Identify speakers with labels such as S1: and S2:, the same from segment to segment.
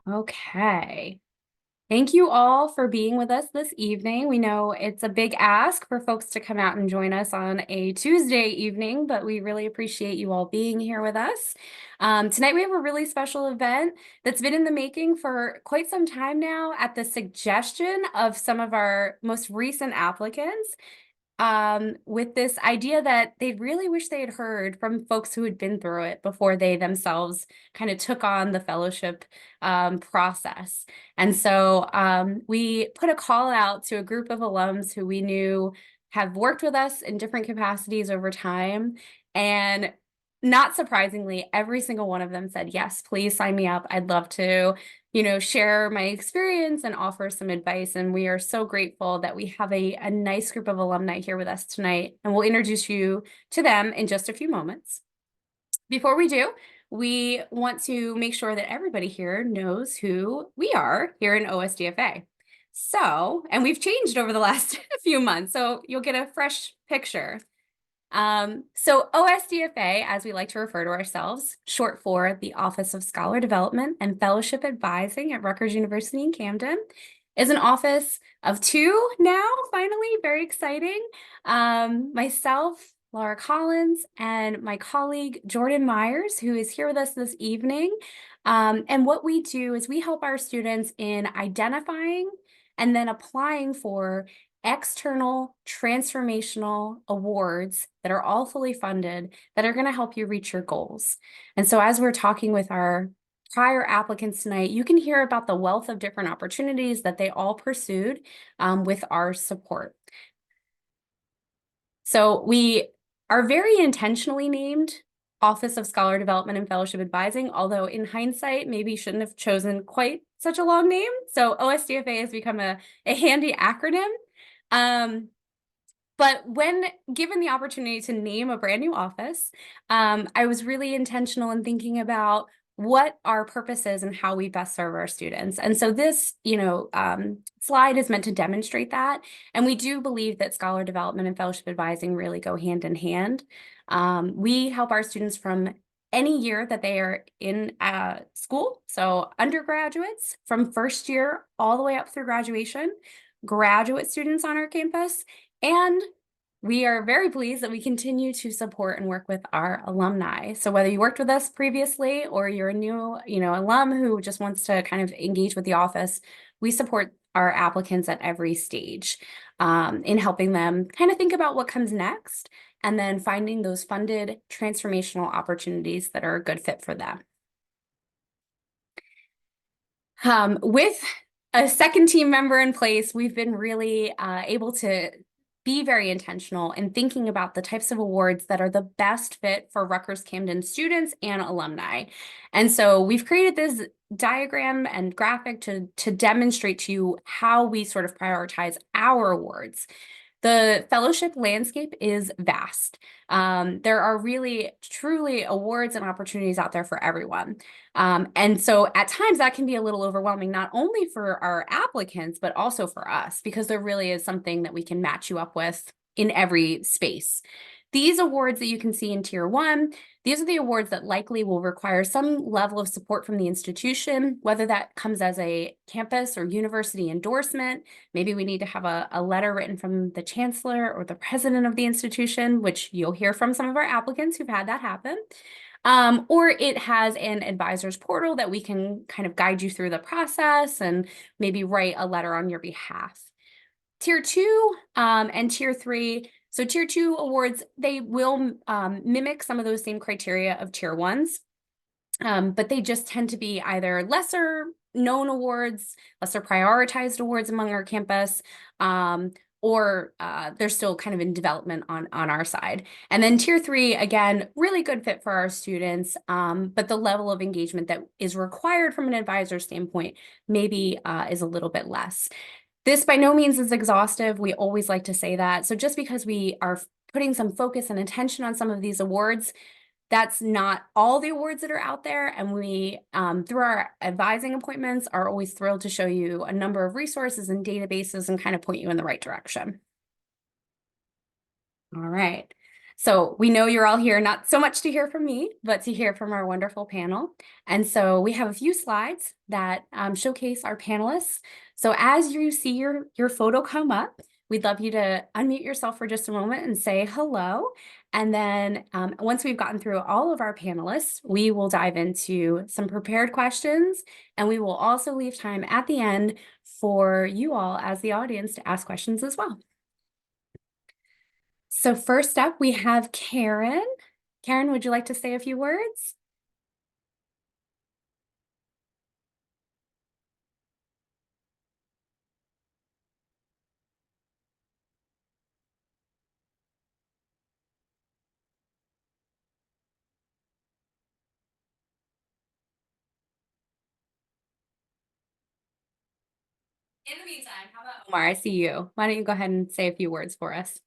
S1: Okay. Thank you all for being with us this evening. We know it's a big ask for folks to come out and join us on a Tuesday evening, but we really appreciate you all being here with us. Tonight we have a really special event that's been in the making for quite some time now at the suggestion of some of our most recent applicants. With this idea that they really wish they had heard from folks who had been through it before they themselves kind of took on the fellowship process. And so we put a call out to a group of alums who we knew have worked with us in different capacities over time. And not surprisingly, every single one of them said, yes, please sign me up. I'd love to share my experience and offer some advice. And we are so grateful that we have a nice group of alumni here with us tonight. And we'll introduce you to them in just a few moments. Before we do, we want to make sure that everybody here knows who we are here in OSDFA. So, and we've changed over the last few months, so you'll get a fresh picture. So OSDFA, as we like to refer to ourselves, short for the Office of Scholar Development and Fellowship Advising at Rutgers University in Camden, is an office of two now, finally, very exciting. Myself, Laura Collins, and my colleague, Jordan Myers, who is here with us this evening. And what we do is we help our students in identifying and then applying for external transformational awards that are all fully funded that are going to help you reach your goals. And so as we're talking with our prior applicants tonight, you can hear about the wealth of different opportunities that they all pursued with our support. So we are very intentionally named Office of Scholar Development and Fellowship Advising, although in hindsight, maybe shouldn't have chosen quite such a long name. So OSDFA has become a handy acronym. But when given the opportunity to name a brand new office, I was really intentional in thinking about what our purpose is and how we best serve our students. And so this, slide is meant to demonstrate that. And we do believe that scholar development and fellowship advising really go hand in hand. We help our students from any year that they are in school. So undergraduates from first year all the way up through graduation, graduate students on our campus, and we are very pleased that we continue to support and work with our alumni. So whether you worked with us previously or you're a new, alum who just wants to kind of engage with the office, we support our applicants at every stage in helping them kind of think about what comes next and then finding those funded transformational opportunities that are a good fit for them. With a second team member in place, we've been really able to be very intentional in thinking about the types of awards that are the best fit for Rutgers Camden students and alumni. And so we've created this diagram and graphic to demonstrate to you how we sort of prioritize our awards. The fellowship landscape is vast. There are really, truly awards and opportunities out there for everyone. And so at times that can be a little overwhelming, not only for our applicants, but also for us, because there really is something that we can match you up with in every space. These awards that you can see in Tier 1, these are the awards that likely will require some level of support from the institution, whether that comes as a campus or university endorsement. Maybe we need to have a letter written from the chancellor or the president of the institution, which you'll hear from some of our applicants who've had that happen. Or it has an advisor's portal that we can kind of guide you through the process and maybe write a letter on your behalf. Tier 2 and Tier 3. So Tier 2 awards, they will mimic some of those same criteria of Tier 1s, but they just tend to be either lesser known awards, lesser prioritized awards among our campus, or they're still kind of in development on our side. And then Tier 3, again, really good fit for our students, but the level of engagement that is required from an advisor standpoint maybe is a little bit less. This by no means is exhaustive. We always like to say that. So just because we are putting some focus and attention on some of these awards, that's not all the awards that are out there. And we, through our advising appointments, are always thrilled to show you a number of resources and databases and kind of point you in the right direction. All right. So we know you're all here, not so much to hear from me, but to hear from our wonderful panel. And so we have a few slides that showcase our panelists. So as you see your photo come up, we'd love you to unmute yourself for just a moment and say hello. And then once we've gotten through all of our panelists, we will dive into some prepared questions. And we will also leave time at the end for you all as the audience to ask questions as well. So first up, we have Karen. Karen, would you like to say a few words? In the meantime, how about Omar? I see you. Why don't you go ahead and say a few words for us?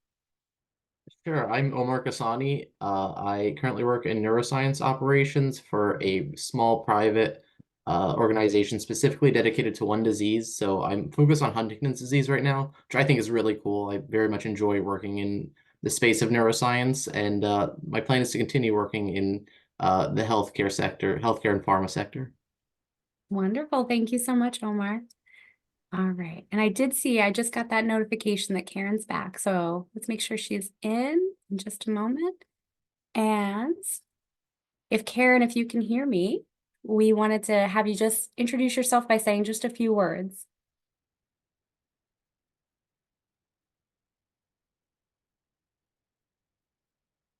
S2: Sure, I'm Omar Kasani. I currently work in neuroscience operations for a small private organization specifically dedicated to one disease. So I'm focused on Huntington's disease right now, which I think is really cool. I very much enjoy working in the space of neuroscience, and my plan is to continue working in the healthcare sector, healthcare and pharma sector.
S1: Wonderful. Thank you so much, Omar. All right. And I just got that notification that Karen's back. So let's make sure she's in just a moment. And if Karen, if you can hear me, we wanted to have you just introduce yourself by saying just a few words.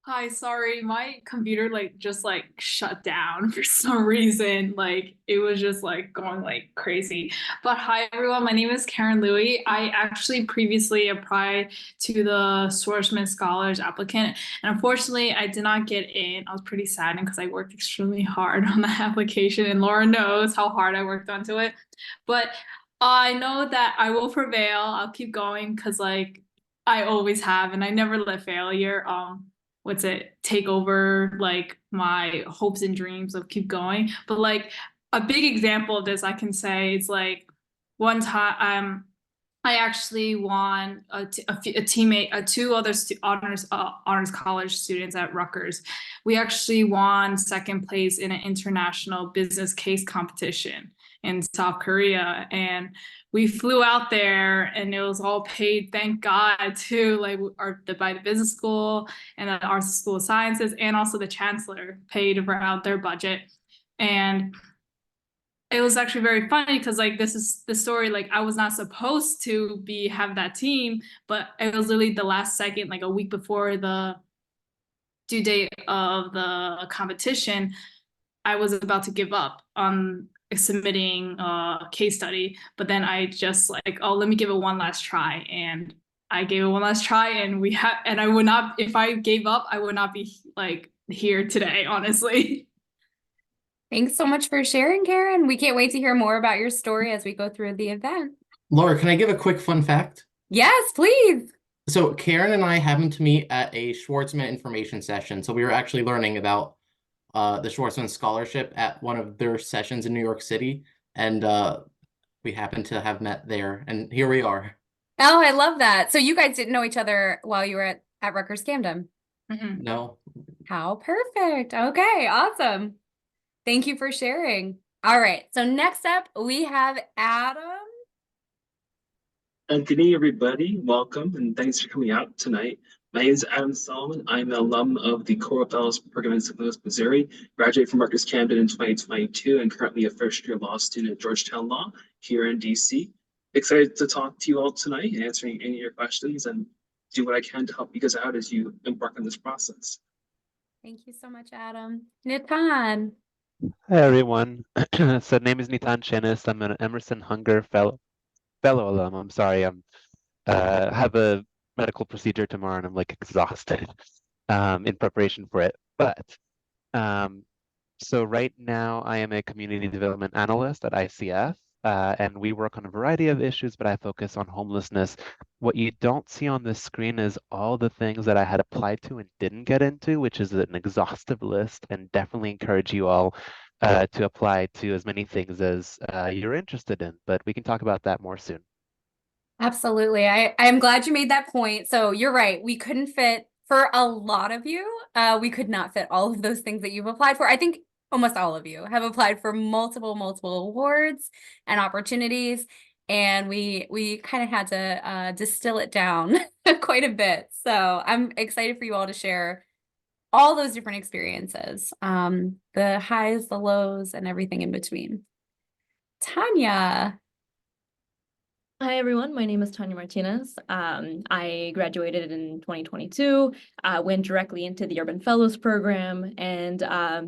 S3: Hi, sorry, my computer just shut down for some reason. Like it was just like going like crazy. But hi everyone, my name is Karen Louie. I actually previously applied to the Schwarzman Scholars applicant, and unfortunately I did not get in. I was pretty saddened because I worked extremely hard on that application, and Laura knows how hard I worked onto it. But I know that I will prevail. I'll keep going because like I always have, and I never let failure take over like my hopes and dreams of keep going. But like a big example of this I can say is like one time I actually won a teammate, two other honors college students at Rutgers. We actually won second place in an international business case competition in South Korea, and we flew out there, and it was all paid, thank God, to like by the business school and the Art School of Sciences, and also the chancellor paid around their budget. And it was actually very funny because like this is the story, like I was not supposed to have that team, but it was literally the last second, like a week before the due date of the competition. I was about to give up on submitting a case study, but then I just like, oh, let me give it one last try. And I gave it one last try, and I would not, if I gave up, I would not be like here today, honestly.
S1: Thanks so much for sharing, Karen. We can't wait to hear more about your story as we go through the event.
S2: Laura, can I give a quick fun fact?
S1: Yes, please.
S2: So Karen and I happened to meet at a Schwartzman information session. So we were actually learning about the Schwarzman Scholarship at one of their sessions in New York City, and we happened to have met there, and here we are.
S1: Oh, I love that. So you guys didn't know each other while you were at Rutgers Camden.
S2: No.
S1: How perfect. Okay, awesome. Thank you for sharing. All right, so next up we have Adam.
S4: Good evening, everybody. Welcome, and thanks for coming out tonight. My name is Adam Solomon. I'm an alum of the Core Fellows Program in St. Louis, Missouri. Graduated from Rutgers Camden in 2022 and currently a first-year law student at Georgetown Law here in DC. Excited to talk to you all tonight and answering any of your questions and do what I can to help you guys out as you embark on this process.
S1: Thank you so much, Adam. Nitan.
S5: Hi everyone. So name is Nitan Chenis. I'm an Emerson Hunger fellow alum. I'm sorry, I'm have a medical procedure tomorrow and I'm like exhausted in preparation for it. But um, so right now I am a community development analyst at ICF, and we work on a variety of issues, but I focus on homelessness. What you don't see on this screen is all the things that I had applied to and didn't get into, which is an exhaustive list, and definitely encourage you all to apply to as many things as you're interested in. But we can talk about that more soon.
S1: Absolutely. I'm glad you made that point. So you're right. We couldn't fit for a lot of you, we could not fit all of those things that you've applied for. I think almost all of you have applied for multiple awards and opportunities, and we kind of had to distill it down quite a bit. So I'm excited for you all to share all those different experiences, the highs, the lows, and everything in between. Tanya.
S6: Hi, everyone. My name is Tanya Martinez. I graduated in 2022, went directly into the Urban Fellows program, and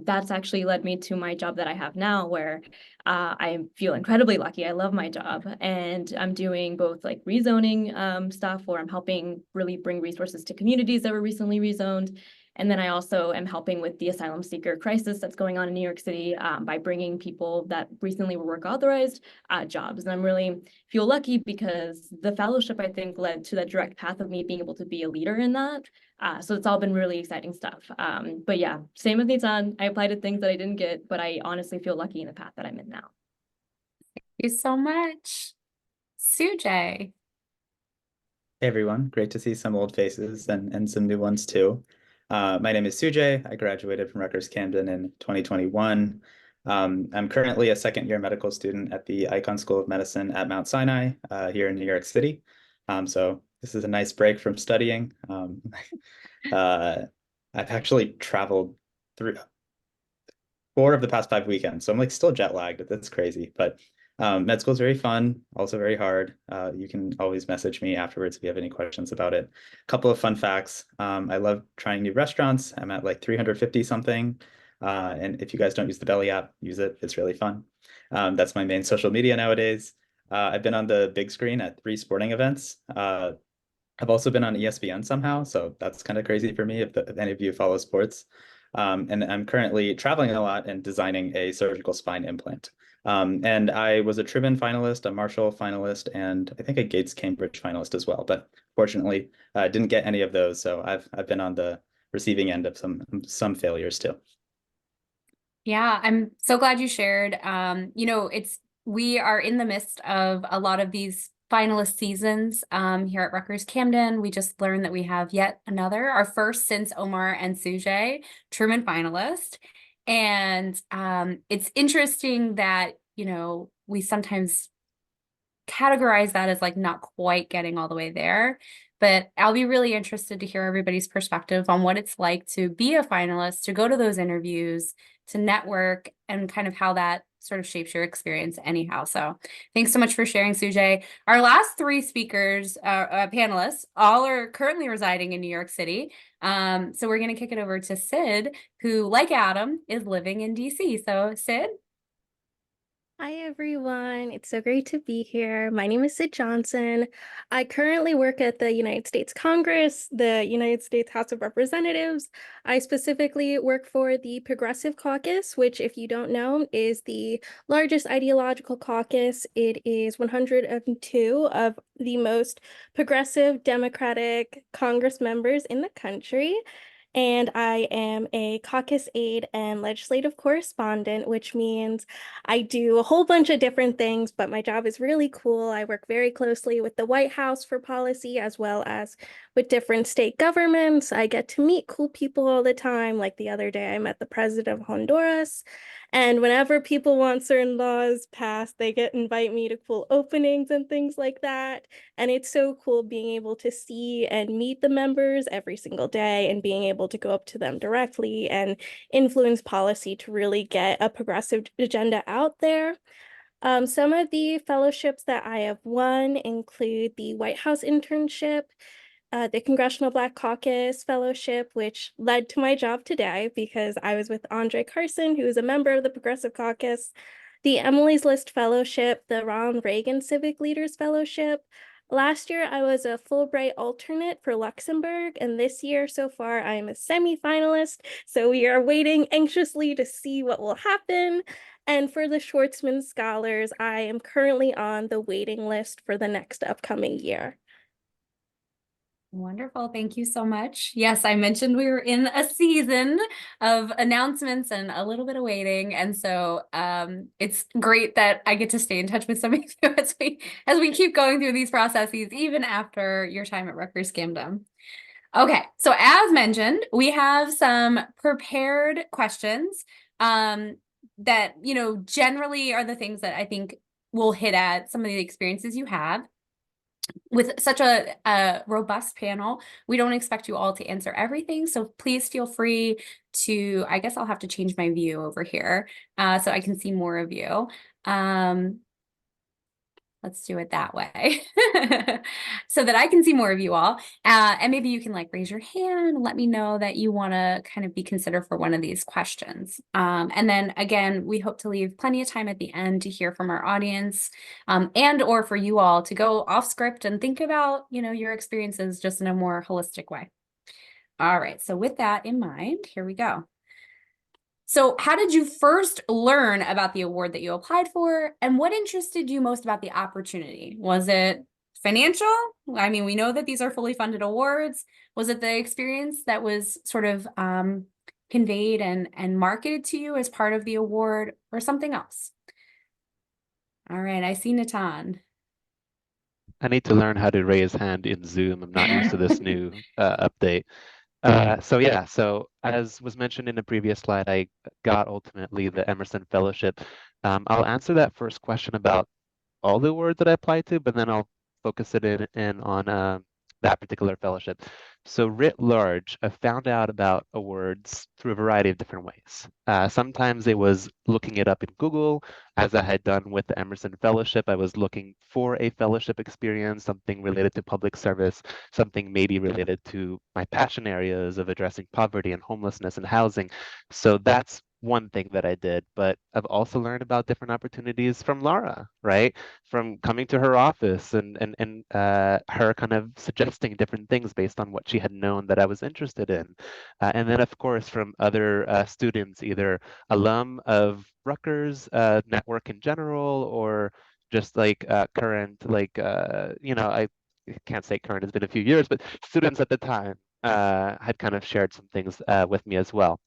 S6: that's actually led me to my job that I have now, where I feel incredibly lucky. I love my job, and I'm doing both like rezoning stuff, where I'm helping really bring resources to communities that were recently rezoned. And then I also am helping with the asylum seeker crisis that's going on in New York City by bringing people that recently were work authorized jobs. And I'm really feel lucky because the fellowship, I think, led to that direct path of me being able to be a leader in that. So it's all been really exciting stuff. But yeah, same with Nitan. I applied to things that I didn't get, but I honestly feel lucky in the path that I'm in now.
S1: Thank you so much. Sujay.
S7: Hey everyone, great to see some old faces and some new ones too. My name is Sujay. I graduated from Rutgers Camden in 2021. I'm currently a second-year medical student at the Icahn School of Medicine at Mount Sinai here in New York City. So this is a nice break from studying. I've actually traveled through 4 of the past 5 weekends, so I'm like still jet lagged. That's crazy, but med school is very fun, also very hard. You can always message me afterwards if you have any questions about it. A couple of fun facts. I love trying new restaurants. I'm at like 350 something. And if you guys don't use the Belly app, use it. It's really fun. That's my main social media nowadays. I've been on the big screen at 3 sporting events. I've also been on ESPN somehow, so that's kind of crazy for me if any of you follow sports. And I'm currently traveling a lot and designing a surgical spine implant. And I was a Tribbin finalist, a Marshall finalist, and I think a Gates Cambridge finalist as well. But fortunately, I didn't get any of those. So I've been on the receiving end of some failures too.
S1: Yeah, I'm so glad you shared. We are in the midst of a lot of these finalist seasons here at Rutgers Camden. We just learned that we have yet another, our first since Omar and Sujay, Truman finalist. And it's interesting that, we sometimes categorize that as like not quite getting all the way there. But I'll be really interested to hear everybody's perspective on what it's like to be a finalist, to go to those interviews, to network, and kind of how that sort of shapes your experience anyhow. So thanks so much for sharing, Sujay. Our last 3 speakers, panelists, all are currently residing in New York City. So we're going to kick it over to Sid, who, like Adam, is living in DC. So Sid?
S8: Hi, everyone. It's so great to be here. My name is Sid Johnson. I currently work at the United States Congress, the United States House of Representatives. I specifically work for the Progressive Caucus, which, if you don't know, is the largest ideological caucus. It is 102 of the most progressive Democratic Congress members in the country. And I am a caucus aide and legislative correspondent, which means I do a whole bunch of different things, but my job is really cool. I work very closely with the White House for policy as well as with different state governments. I get to meet cool people all the time. Like the other day, I met the president of Honduras. And whenever people want certain laws passed, they invite me to cool openings and things like that. And it's so cool being able to see and meet the members every single day and being able to go up to them directly and influence policy to really get a progressive agenda out there. Some of the fellowships that I have won include the White House internship, the Congressional Black Caucus Fellowship, which led to my job today because I was with Andre Carson, who is a member of the Progressive Caucus, the Emily's List Fellowship, the Ronald Reagan Civic Leaders Fellowship. Last year, I was a Fulbright alternate for Luxembourg, and this year so far, I am a semi-finalist, so we are waiting anxiously to see what will happen. And for the Schwartzman Scholars, I am currently on the waiting list for the next upcoming year.
S1: Wonderful. Thank you so much. Yes, I mentioned we were in a season of announcements and a little bit of waiting. And so it's great that I get to stay in touch with some of you as we keep going through these processes, even after your time at Rutgers Camden. Okay, so as mentioned, we have some prepared questions that, generally are the things that I think will hit at some of the experiences you have. With such a robust panel, we don't expect you all to answer everything, so please feel free to, I guess I'll have to change my view over here so I can see more of you. Let's do it that way so that I can see more of you all. And maybe you can like raise your hand and let me know that you want to kind of be considered for one of these questions. And then again, we hope to leave plenty of time at the end to hear from our audience and or for you all to go off script and think about, your experiences just in a more holistic way. All right, so with that in mind, here we go. So how did you first learn about the award that you applied for, and what interested you most about the opportunity? Was it financial? I mean, we know that these are fully funded awards. Was it the experience that was sort of conveyed and marketed to you as part of the award, or something else? All right, I see Natan.
S5: I need to learn how to raise hand in Zoom. I'm not used to this new update. So as was mentioned in the previous slide, I got ultimately the Emerson Fellowship. I'll answer that first question about all the awards that I applied to, but then I'll focus it in on that particular fellowship. So writ large, I found out about awards through a variety of different ways. Sometimes it was looking it up in Google, as I had done with the Emerson Fellowship. I was looking for a fellowship experience, something related to public service, something maybe related to my passion areas of addressing poverty and homelessness and housing. So that's one thing that I did, but I've also learned about different opportunities from Laura, right? From coming to her office and her kind of suggesting different things based on what she had known that I was interested in. And then of course from other students, either alum of Rutgers network in general, or just like current, like, I can't say current, it's been a few years, but students at the time had kind of shared some things with me as well.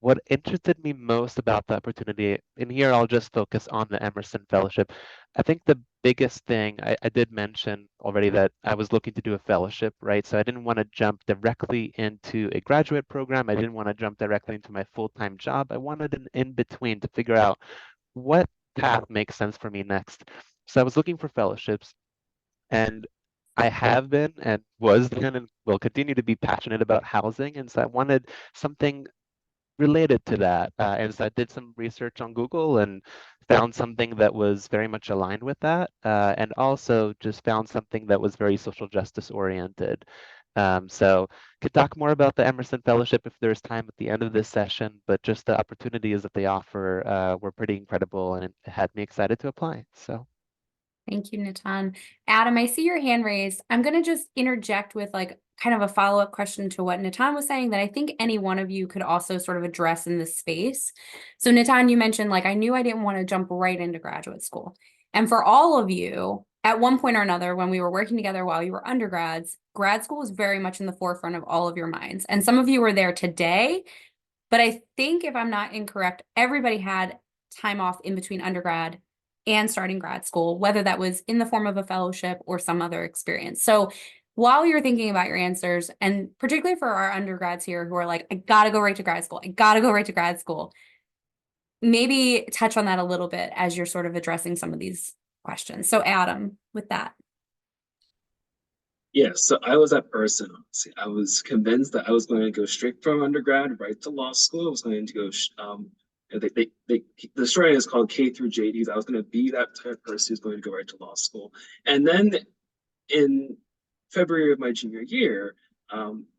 S5: What interested me most about the opportunity, and here I'll just focus on the Emerson Fellowship. I think the biggest thing, I did mention already that I was looking to do a fellowship, right? So I didn't want to jump directly into a graduate program. I didn't want to jump directly into my full-time job. I wanted an in-between to figure out what path makes sense for me next. So I was looking for fellowships, and I have been and was then and will continue to be passionate about housing. And so I wanted something related to that. And so I did some research on Google and found something that was very much aligned with that, and also just found something that was very social justice oriented. So could talk more about the Emerson Fellowship if there's time at the end of this session, but just the opportunities that they offer were pretty incredible, and it had me excited to apply. So.
S1: Thank you, Natan. Adam, I see your hand raised. I'm going to just interject with like kind of a follow-up question to what Natan was saying that I think any one of you could also sort of address in this space. So Natan, you mentioned like, I knew I didn't want to jump right into graduate school. And for all of you, at one point or another, when we were working together while you were undergrads, grad school was very much in the forefront of all of your minds. And some of you were there today, but I think if I'm not incorrect, everybody had time off in between undergrad and starting grad school, whether that was in the form of a fellowship or some other experience. So while you're thinking about your answers, and particularly for our undergrads here who are like, I gotta go right to grad school, I gotta go right to grad school, maybe touch on that a little bit as you're sort of addressing some of these questions. So Adam, with that.
S4: Yeah, so I was that person, honestly. I was convinced that I was going to go straight from undergrad right to law school. I was going to go, the story is called K through JDs. I was going to be that type of person who's going to go right to law school. And then in February of my junior year,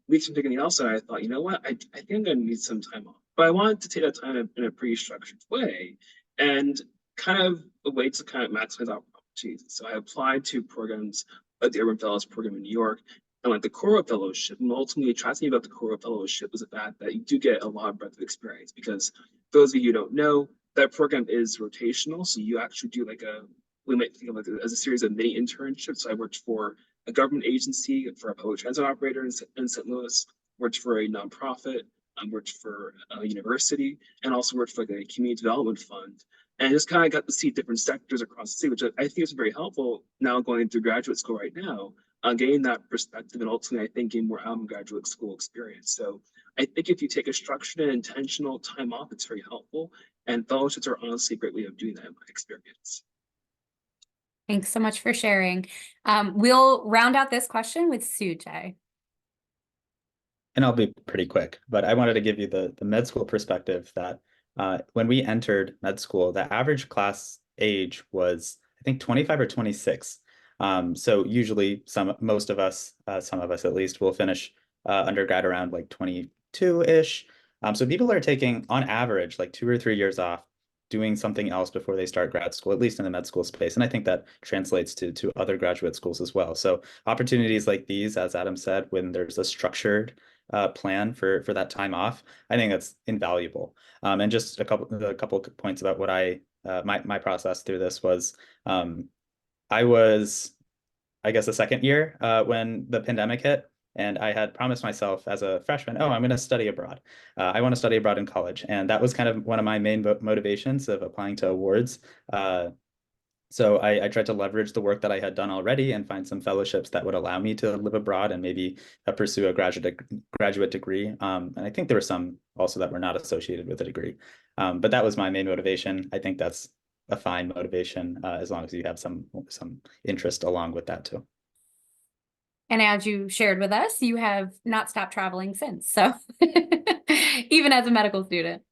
S4: weeks from taking the outside, I thought, you know what, I think I'm going to need some time off. But I wanted to take that time in a pretty structured way and kind of a way to kind of maximize opportunities. So I applied to programs like the Urban Fellows program in New York and like the Cora Fellowship. And ultimately, what attracted me about the Cora Fellowship was the fact that you do get a lot of breadth of experience, because those of you who don't know, that program is rotational. So you actually do like we might think of it as a series of mini internships. So I worked for a government agency, for a public transit operator in St. Louis, worked for a nonprofit, worked for a university, and also worked for like a community development fund. And just kind of got to see different sectors across the city, which I think is very helpful now going through graduate school right now. gain that perspective, and ultimately, I think, gain more out of graduate school experience. So I think if you take a structured and intentional time off, it's very helpful. And fellowships are honestly a great way of doing that in my experience.
S1: Thanks so much for sharing. We'll round out this question with Sujay.
S7: And I'll be pretty quick, but I wanted to give you the med school perspective that when we entered med school, the average class age was, I think, 25 or 26. So usually most of us, some of us at least, will finish undergrad around like 22-ish. So people are taking, on average, like 2 or 3 years off doing something else before they start grad school, at least in the med school space. And I think that translates to other graduate schools as well. So opportunities like these, as Adam said, when there's a structured plan for that time off, I think that's invaluable. And just a couple points about what my process through this was. I was, I guess, a second year when the pandemic hit, and I had promised myself as a freshman, oh, I'm going to study abroad. I want to study abroad in college, and that was kind of one of my main motivations of applying to awards. So I tried to leverage the work that I had done already and find some fellowships that would allow me to live abroad and maybe pursue a graduate degree. And I think there were some also that were not associated with a degree. But that was my main motivation. I think that's a fine motivation as long as you have some interest along with that too.
S1: And as you shared with us, you have not stopped traveling since. So even as a medical student.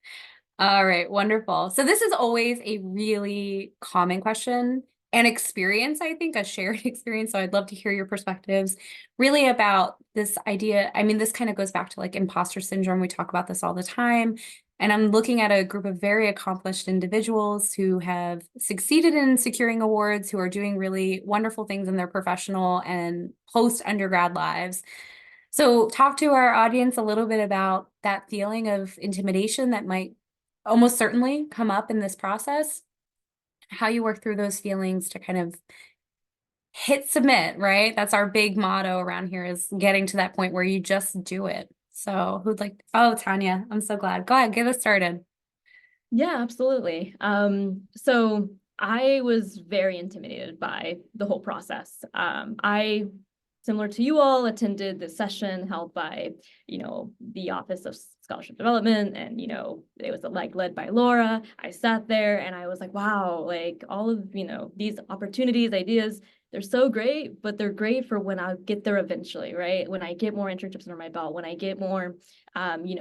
S1: All right, wonderful. So this is always a really common question and experience, I think, a shared experience. So I'd love to hear your perspectives really about this idea. I mean, this kind of goes back to like imposter syndrome. We talk about this all the time. And I'm looking at a group of very accomplished individuals who have succeeded in securing awards, who are doing really wonderful things in their professional and post-undergrad lives. So talk to our audience a little bit about that feeling of intimidation that might almost certainly come up in this process, how you work through those feelings to kind of hit submit, right? That's our big motto around here, is getting to that point where you just do it. So who'd like, oh, Tanya, I'm so glad. Go ahead, get us started.
S6: Yeah, absolutely. So I was very intimidated by the whole process. I, similar to you all, attended the session held by, the Office of Scholarship Development, and, it was like led by Laura. I sat there and I was like, wow, like all of, these opportunities, ideas, they're so great, but they're great for when I get there eventually, right? When I get more internships under my belt, when I get more,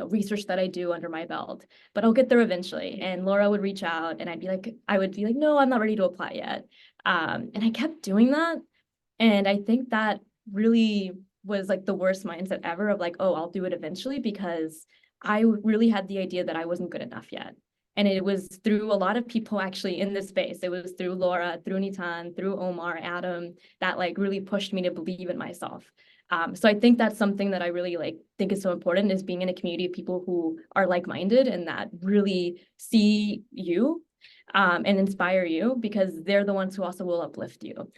S6: research that I do under my belt, but I'll get there eventually. And Laura would reach out and I would be like, no, I'm not ready to apply yet. And I kept doing that. And I think that really was like the worst mindset ever of like, oh, I'll do it eventually, because I really had the idea that I wasn't good enough yet. And it was through a lot of people actually in this space. It was through Laura, through Nitan, through Omar, Adam, that like really pushed me to believe in myself. So I think that's something that I really think is so important, is being in a community of people who are like-minded and that really see you and inspire you, because they're the ones who also will uplift you.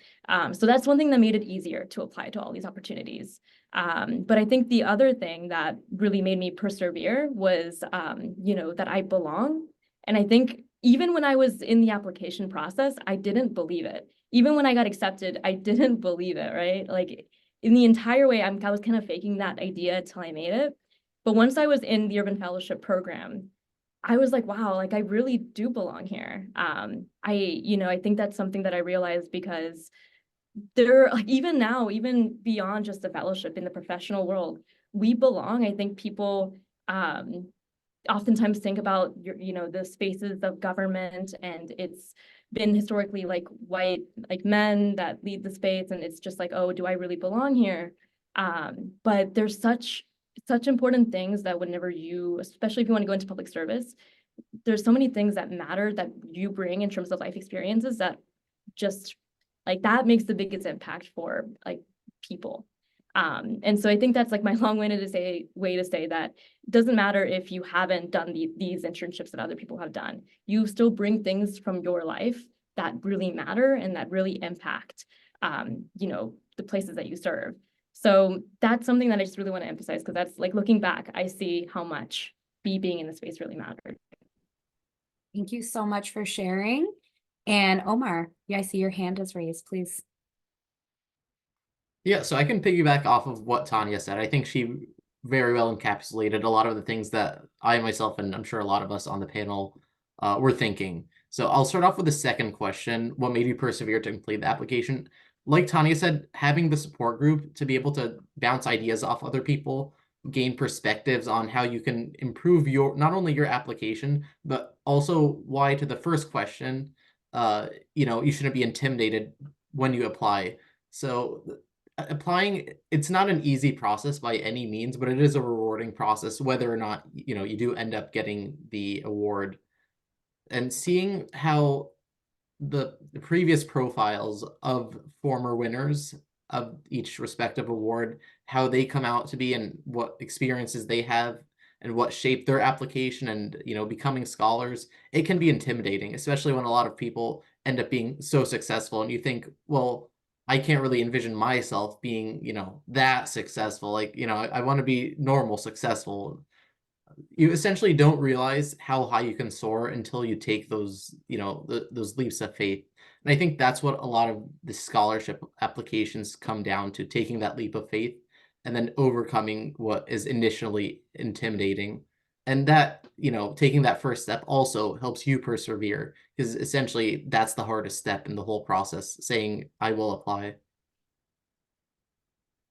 S6: So that's one thing that made it easier to apply to all these opportunities. But I think the other thing that really made me persevere was, that I belong. And I think even when I was in the application process, I didn't believe it. Even when I got accepted, I didn't believe it, right? Like in the entire way, I was kind of faking that idea until I made it. But once I was in the Urban Fellowship program, I was like, wow, like I really do belong here. I think that's something that I realized, because there, like even now, even beyond just the fellowship in the professional world, we belong. I think people oftentimes think about the spaces of government, and it's been historically like white, like men that lead the space, and it's just like, oh, do I really belong here? But there's such important things that whenever you, especially if you want to go into public service, there's so many things that matter that you bring in terms of life experiences that just like that makes the biggest impact for like people. And so I think that's like my long-winded way to say that it doesn't matter if you haven't done these internships that other people have done. You still bring things from your life that really matter and that really impact, the places that you serve. So that's something that I just really want to emphasize, because that's like looking back, I see how much being in the space really mattered.
S1: Thank you so much for sharing. And Omar, yeah, I see your hand is raised, please.
S2: Yeah, so I can piggyback off of what Tanya said. I think she very well encapsulated a lot of the things that I myself, and I'm sure a lot of us on the panel, were thinking. So I'll start off with the second question. What made you persevere to complete the application? Like Tanya said, having the support group to be able to bounce ideas off other people, gain perspectives on how you can improve your not only your application, but also why, to the first question, you shouldn't be intimidated when you apply. So applying, it's not an easy process by any means, but it is a rewarding process, whether or not you do end up getting the award. And seeing how the previous profiles of former winners of each respective award, how they come out to be and what experiences they have and what shaped their application and becoming scholars, it can be intimidating, especially when a lot of people end up being so successful and you think, well, I can't really envision myself being that successful. Like, I want to be normal successful. You essentially don't realize how high you can soar until you take those, those leaps of faith. And I think that's what a lot of the scholarship applications come down to, taking that leap of faith and then overcoming what is initially intimidating. And that, taking that first step also helps you persevere, because essentially that's the hardest step in the whole process, saying, I will apply.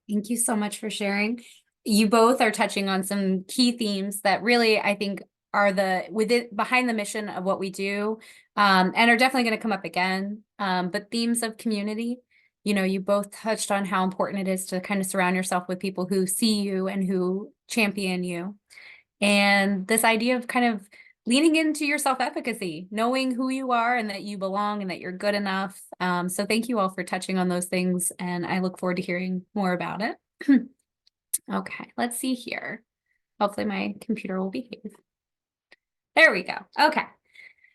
S1: Thank you so much for sharing. You both are touching on some key themes that really, I think, are behind the mission of what we do, and are definitely going to come up again. But themes of community, you both touched on how important it is to kind of surround yourself with people who see you and who champion you. And this idea of kind of leaning into your self-efficacy, knowing who you are and that you belong and that you're good enough. So thank you all for touching on those things, and I look forward to hearing more about it. Okay, let's see here. Hopefully my computer will behave. There we go. Okay.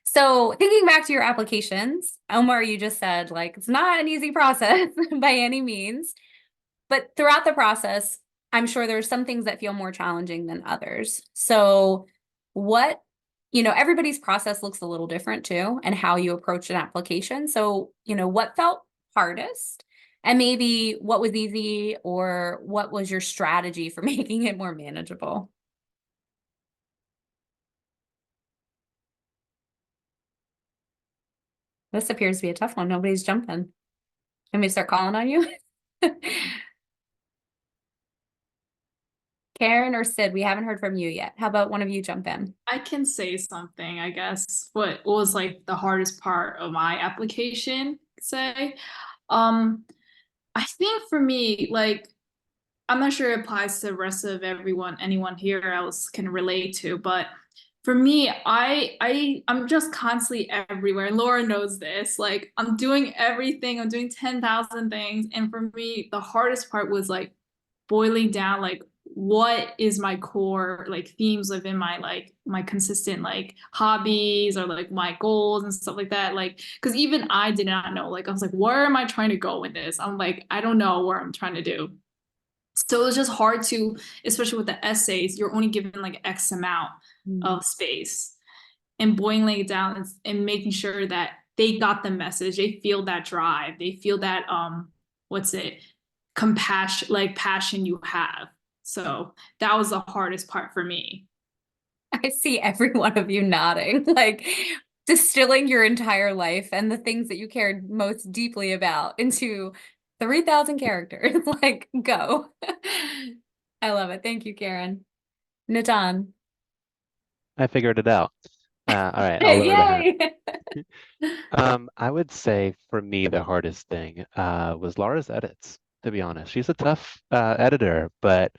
S1: So thinking back to your applications, Omar, you just said, like, it's not an easy process by any means, but throughout the process, I'm sure there's some things that feel more challenging than others. So everybody's process looks a little different too, and how you approach an application. So, what felt hardest, and maybe what was easy, or what was your strategy for making it more manageable? This appears to be a tough one. Nobody's jumping. Let me start calling on you. Karen or Sid, we haven't heard from you yet. How about one of you jump in?
S3: I can say something, I guess. What was like the hardest part of my application, say? I think for me, like, I'm not sure it applies to the rest of anyone here else can relate to, but for me, I'm just constantly everywhere. And Laura knows this. Like, I'm doing everything, I'm doing 10,000 things. And for me, the hardest part was like boiling down, like, what is my core like themes within my consistent like hobbies or like my goals and stuff like that. Like, because even I did not know, like, I was like, where am I trying to go with this? I'm like, I don't know where I'm trying to do. So it was just hard to, especially with the essays, you're only given like X amount of space, and boiling it down and making sure that they got the message, they feel that drive, they feel that what's it, compassion, like passion you have. So that was the hardest part for me.
S1: I see every one of you nodding, like distilling your entire life and the things that you cared most deeply about into 3,000 characters. Like, go. I love it. Thank you, Karen. Natan.
S5: I figured it out. All right, I'll lower the hand.
S1: Yay!
S5: I would say for me, the hardest thing was Laura's edits, to be honest. She's a tough editor, but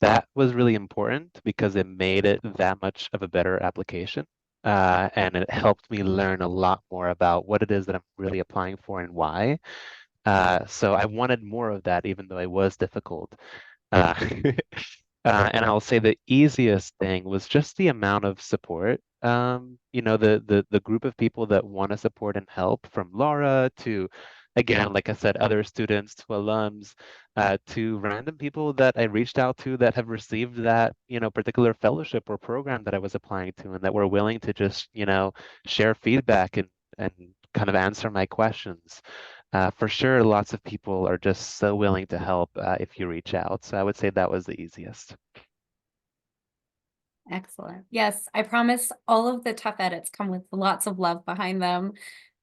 S5: that was really important because it made it that much of a better application. And it helped me learn a lot more about what it is that I'm really applying for and why. So I wanted more of that, even though it was difficult. Uh, and I'll say the easiest thing was just the amount of support. The group of people that want to support and help, from Laura to, again, like I said, other students to alums, to random people that I reached out to that have received that, particular fellowship or program that I was applying to, and that were willing to just, share feedback and kind of answer my questions. For sure, lots of people are just so willing to help if you reach out. So I would say that was the easiest.
S1: Excellent. Yes, I promise all of the tough edits come with lots of love behind them.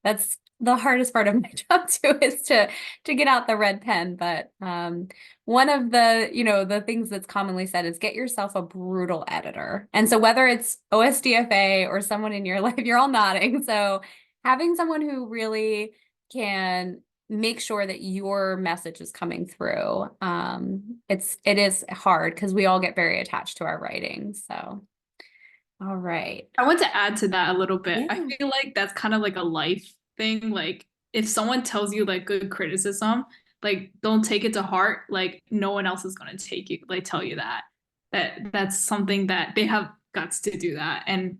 S1: That's the hardest part of my job too, is to get out the red pen. But one of the, the things that's commonly said is get yourself a brutal editor. And so whether it's OSDFA or someone in your life, you're all nodding. So having someone who really can make sure that your message is coming through. It is hard because we all get very attached to our writing. So, all right.
S3: I want to add to that a little bit.
S1: Yeah.
S3: I feel like that's kind of like a life thing. Like if someone tells you like good criticism, like don't take it to heart. Like no one else is gonna tell you that. That's something that they have guts to do that. And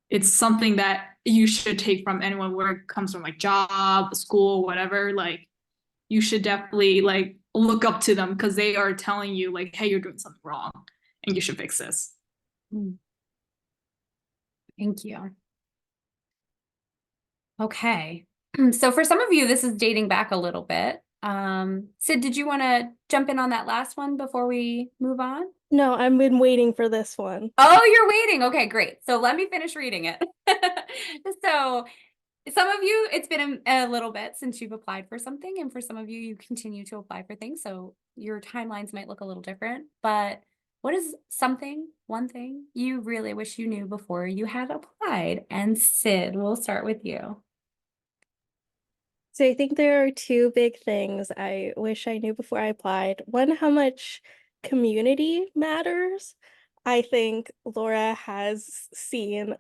S3: it's something that you should take from anyone where it comes from, like job, school, whatever. Like you should definitely like look up to them because they are telling you like, hey, you're doing something wrong and you should fix this.
S1: Thank you. Okay. So for some of you, this is dating back a little bit. Sid, did you want to jump in on that last one before we move on?
S8: No, I've been waiting for this one.
S1: Oh, you're waiting. Okay, great. So let me finish reading it. So some of you, it's been a little bit since you've applied for something, and for some of you, you continue to apply for things. So your timelines might look a little different, but what is one thing you really wish you knew before you had applied? And Sid, we'll start with you.
S8: So I think there are two big things I wish I knew before I applied. One, how much community matters. I think Laura has seen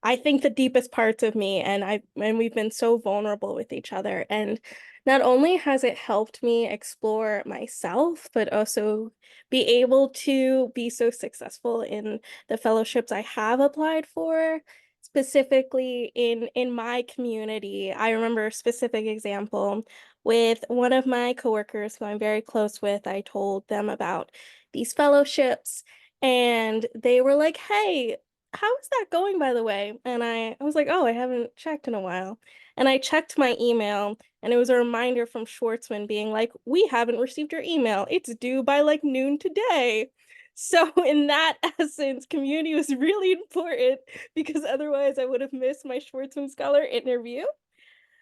S8: I think the deepest parts of me, and we've been so vulnerable with each other. And not only has it helped me explore myself, but also be able to be so successful in the fellowships I have applied for, specifically in my community. I remember a specific example with one of my coworkers who I'm very close with. I told them about these fellowships, and they were like, "Hey, how is that going, by the way?" And I was like, "Oh, I haven't checked in a while." And I checked my email, and it was a reminder from Schwartzman being like, "We haven't received your email. It's due by like noon today." So in that essence, community was really important because otherwise I would have missed my Schwartzman Scholar interview.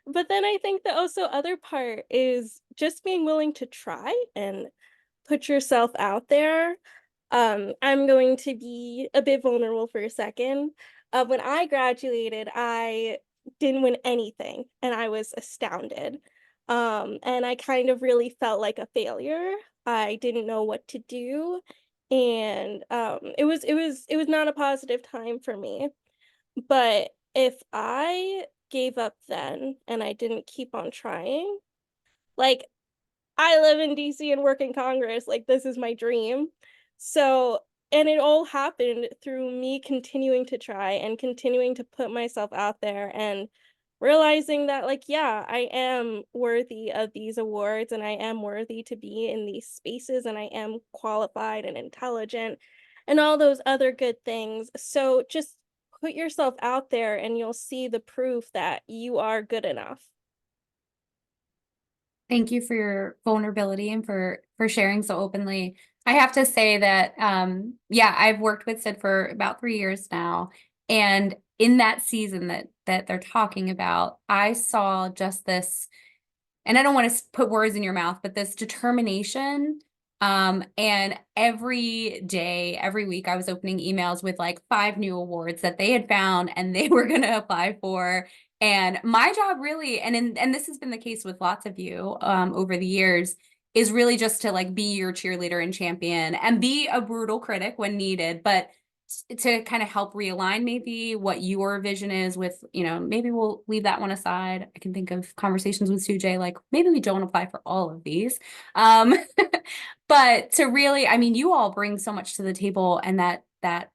S8: But then I think the also other part is just being willing to try and put yourself out there. I'm going to be a bit vulnerable for a second. When I graduated, I didn't win anything, and I was astounded. And I kind of really felt like a failure. I didn't know what to do, and it was not a positive time for me. But if I gave up then and I didn't keep on trying, like I live in DC and work in Congress. Like, this is my dream. So, and it all happened through me continuing to try and continuing to put myself out there and realizing that, like, yeah, I am worthy of these awards and I am worthy to be in these spaces and I am qualified and intelligent and all those other good things. So just put yourself out there and you'll see the proof that you are good enough.
S1: Thank you for your vulnerability and for sharing so openly. I have to say that yeah, I've worked with Sid for about 3 years now, and in that season that they're talking about, I saw just this, and I don't want to put words in your mouth, but this determination. And every day, every week, I was opening emails with like 5 new awards that they had found and they were going to apply for. And my job really, and this has been the case with lots of you over the years, is really just to like be your cheerleader and champion and be a brutal critic when needed, but to kind of help realign maybe what your vision is with, maybe we'll leave that one aside. I can think of conversations with Sujay, like maybe we don't apply for all of these. But to really, I mean, you all bring so much to the table and that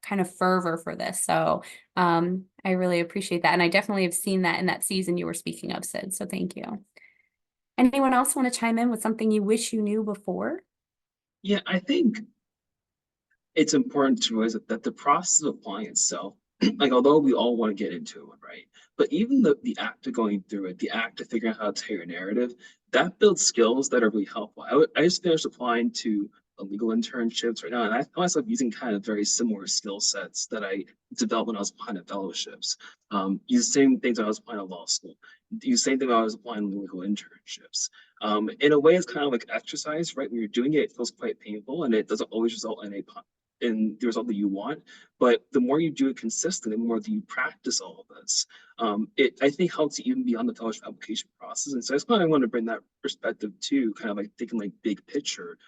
S1: kind of fervor for this. So I really appreciate that. And I definitely have seen that in that season you were speaking of, Sid. So thank you. Anyone else want to chime in with something you wish you knew before?
S4: Yeah, I think it's important to realize that the process of applying itself like, although we all want to get into it, right? But even the act of going through it, the act of figuring out how to tell your narrative, that builds skills that are really helpful. I just finished applying to legal internships right now, and I find myself using kind of very similar skill sets that I developed when I was applying to fellowships. Use the same things when I was applying to law school. Use the same thing when I was applying to legal internships. In a way, it's kind of like exercise, right? When you're doing it, it feels quite painful, and it doesn't always result in the result that you want. But the more you do it consistently, the more that you practice all of this, it I think helps you even beyond the fellowship application process. And so that's why I want to bring that perspective too, kind of like thinking like big picture.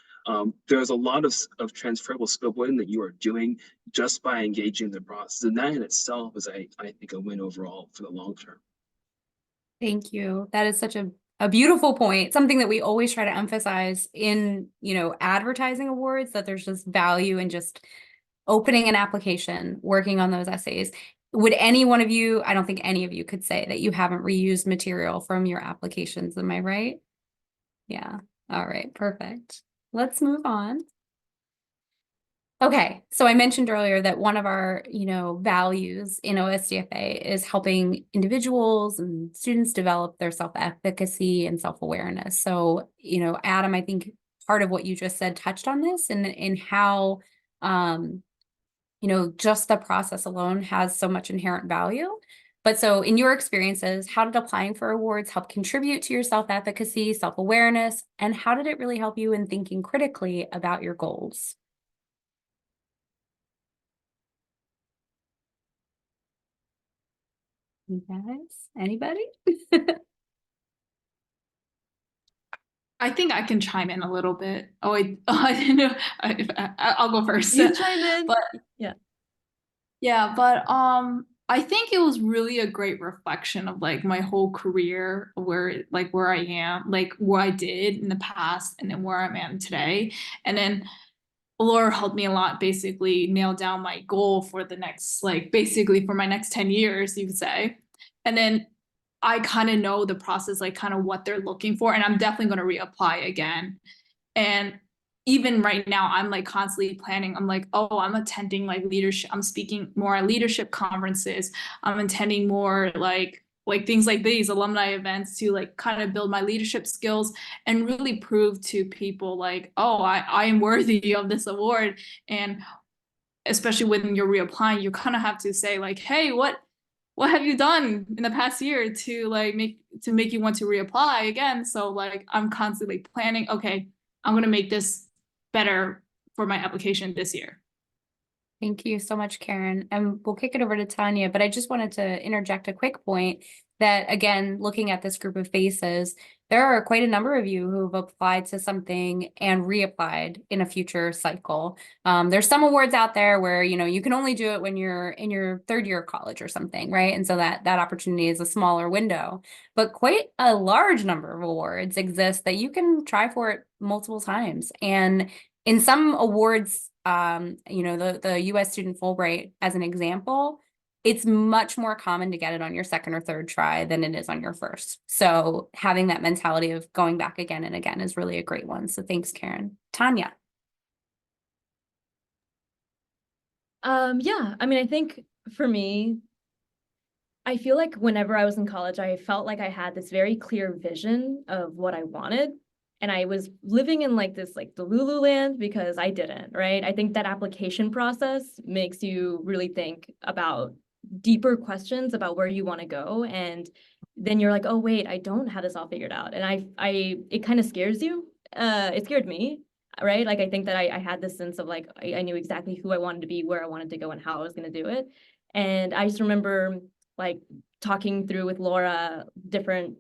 S4: There's a lot of transferable skill building that you are doing just by engaging in the process, and that in itself is, I think, a win overall for the long term.
S1: Thank you. That is such a beautiful point. Something that we always try to emphasize in, advertising awards, that there's just value in just opening an application, working on those essays. Would any one of you, I don't think any of you could say that you haven't reused material from your applications. Am I right? Yeah. All right. Perfect. Let's move on. Okay, so I mentioned earlier that one of our, values in OSDFA is helping individuals and students develop their self-efficacy and self-awareness. So, Adam, I think part of what you just said touched on this and in how, just the process alone has so much inherent value. But so in your experiences, how did applying for awards help contribute to your self-efficacy, self-awareness, and how did it really help you in thinking critically about your goals? You guys, anybody?
S3: I think I can chime in a little bit. I didn't know. I'll go first.
S6: You chime in.
S3: But
S6: yeah,
S3: but I think it was really a great reflection of like my whole career, where I am, like what I did in the past, and then where I'm at today. And then Laura helped me a lot, basically nail down my goal for the next, basically for my next 10 years, you could say. And then I kind of know the process, like kind of what they're looking for, and I'm definitely going to reapply again. And even right now, I'm like constantly planning. I'm like, oh, I'm attending like leadership. I'm speaking more at leadership conferences. I'm attending more like things like these alumni events to like kind of build my leadership skills and really prove to people like, oh, I am worthy of this award. And especially when you're reapplying, you kind of have to say like, hey, what have you done in the past year to like make you want to reapply again? So like I'm constantly planning, okay, I'm gonna make this better for my application this year.
S1: Thank you so much, Karen. And we'll kick it over to Tanya, but I just wanted to interject a quick point that, again, looking at this group of faces, there are quite a number of you who've applied to something and reapplied in a future cycle. There's some awards out there where, you can only do it when you're in your third year of college or something, right? And so that opportunity is a smaller window, but quite a large number of awards exist that you can try for it multiple times. And in some awards, the U.S. Student Fulbright, as an example, it's much more common to get it on your second or third try than it is on your first. So having that mentality of going back again and again is really a great one. So thanks, Karen. Tanya.
S6: Yeah, I mean, I think for me, I feel like whenever I was in college, I felt like I had this very clear vision of what I wanted. And I was living in like this like Delulu land because I didn't, right? I think that application process makes you really think about deeper questions about where you want to go. And then you're like, oh, wait, I don't have this all figured out. And it kind of scares you. It scared me, right? Like, I think that I had this sense of like, I knew exactly who I wanted to be, where I wanted to go, and how I was going to do it. And I just remember like talking through with Laura different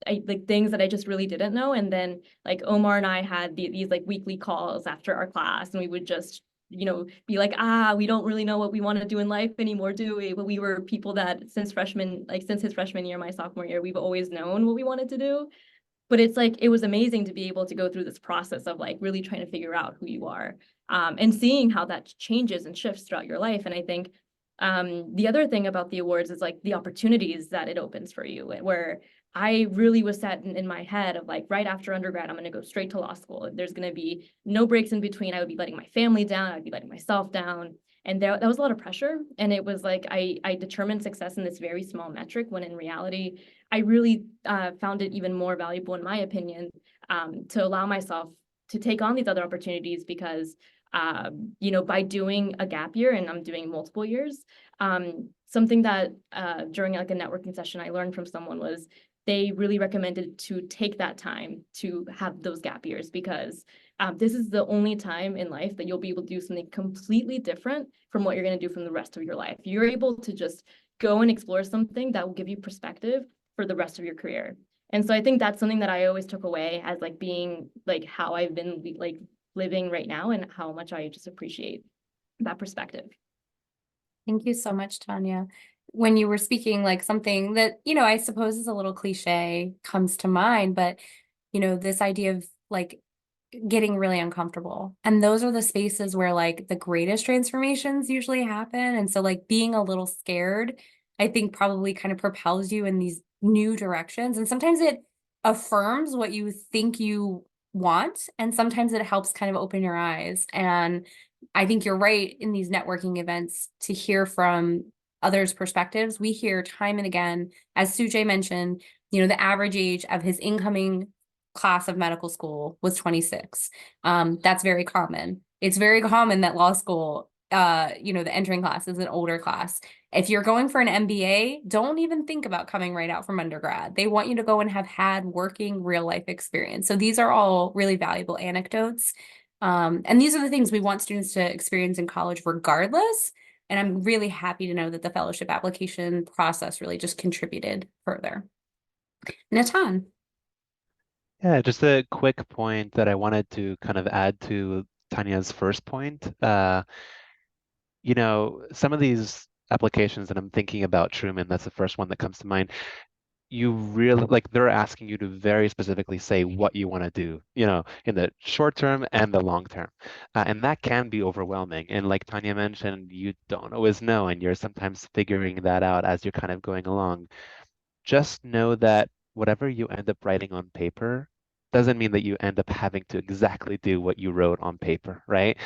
S6: like things that I just really didn't know. And then like Omar and I had these like weekly calls after our class, and we would just, be like, we don't really know what we want to do in life anymore, do we? But we were people that since his freshman year, my sophomore year, we've always known what we wanted to do. But it's like, it was amazing to be able to go through this process of like really trying to figure out who you are, and seeing how that changes and shifts throughout your life. And I think the other thing about the awards is like the opportunities that it opens for you, where I really was set in my head of like, right after undergrad, I'm going to go straight to law school. There's going to be no breaks in between. I would be letting my family down. I would be letting myself down. And that was a lot of pressure. And it was like I determined success in this very small metric, when in reality, I really found it even more valuable, in my opinion, to allow myself to take on these other opportunities, because by doing a gap year, and I'm doing multiple years, something that during like a networking session I learned from someone was they really recommended to take that time to have those gap years, because this is the only time in life that you'll be able to do something completely different from what you're going to do from the rest of your life. You're able to just go and explore something that will give you perspective for the rest of your career. And so I think that's something that I always took away as like being like how I've been like living right now, and how much I just appreciate that perspective.
S1: Thank you so much, Tanya. When you were speaking, like something that, I suppose is a little cliche comes to mind, but, this idea of like getting really uncomfortable. And those are the spaces where like the greatest transformations usually happen. And so like being a little scared, I think probably kind of propels you in these new directions. And sometimes it affirms what you think you want, and sometimes it helps kind of open your eyes. And I think you're right in these networking events to hear from others' perspectives. We hear time and again, as Sujay mentioned, the average age of his incoming class of medical school was 26. That's very common. It's very common that law school, the entering class is an older class. If you're going for an MBA, don't even think about coming right out from undergrad. They want you to go and have had working real life experience. So these are all really valuable anecdotes. And these are the things we want students to experience in college regardless. And I'm really happy to know that the fellowship application process really just contributed further. Natan.
S5: Yeah, just a quick point that I wanted to kind of add to Tanya's first point. Some of these applications that I'm thinking about, Truman, that's the first one that comes to mind. You really like they're asking you to very specifically say what you want to do, in the short term and the long term. And that can be overwhelming. And like Tanya mentioned, you don't always know, and you're sometimes figuring that out as you're kind of going along. Just know that whatever you end up writing on paper doesn't mean that you end up having to exactly do what you wrote on paper, right?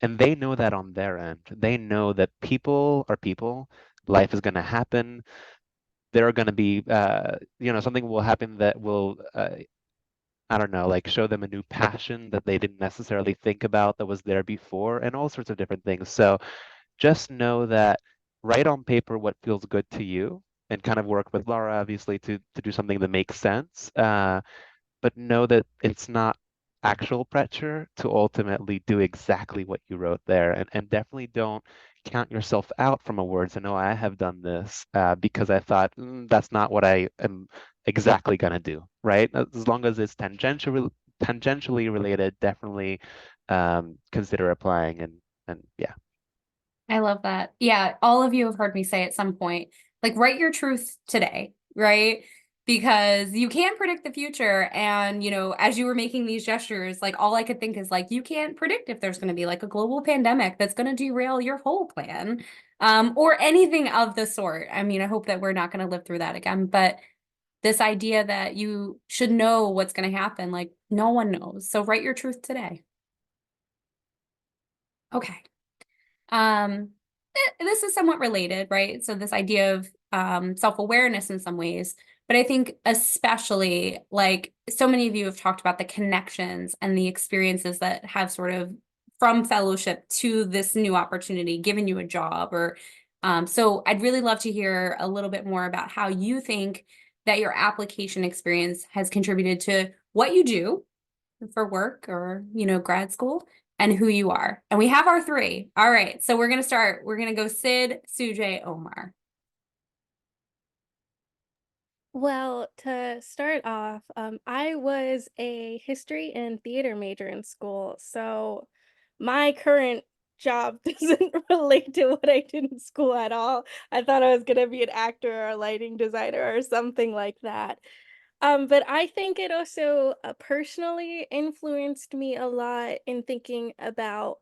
S5: And they know that on their end. They know that people are people. Life is going to happen. There are going to be, something will happen that will, I don't know, like show them a new passion that they didn't necessarily think about that was there before, and all sorts of different things. So just know that write on paper what feels good to you, and kind of work with Laura, obviously, to do something that makes sense. But know that it's not actual pressure to ultimately do exactly what you wrote there. And definitely don't count yourself out from awards and, oh, I have done this because I thought that's not what I am exactly going to do, right? As long as it's tangentially related, definitely consider applying. And yeah.
S1: I love that. Yeah, all of you have heard me say at some point, like write your truth today, right? Because you can't predict the future. And, as you were making these gestures, like all I could think is like, you can't predict if there's going to be like a global pandemic that's going to derail your whole plan, or anything of the sort. I mean, I hope that we're not going to live through that again, but this idea that you should know what's going to happen, like no one knows. So write your truth today. Okay. This is somewhat related, right? So this idea of self-awareness in some ways, but I think especially like so many of you have talked about the connections and the experiences that have sort of from fellowship to this new opportunity, given you a job or so I'd really love to hear a little bit more about how you think that your application experience has contributed to what you do for work or, grad school and who you are. And we have our three. All right. So we're going to start. We're going to go Sid, Sujay, Omar.
S8: Well, to start off, I was a history and theater major in school, so my current job doesn't relate to what I did in school at all. I thought I was gonna be an actor or a lighting designer or something like that. But I think it also personally influenced me a lot in thinking about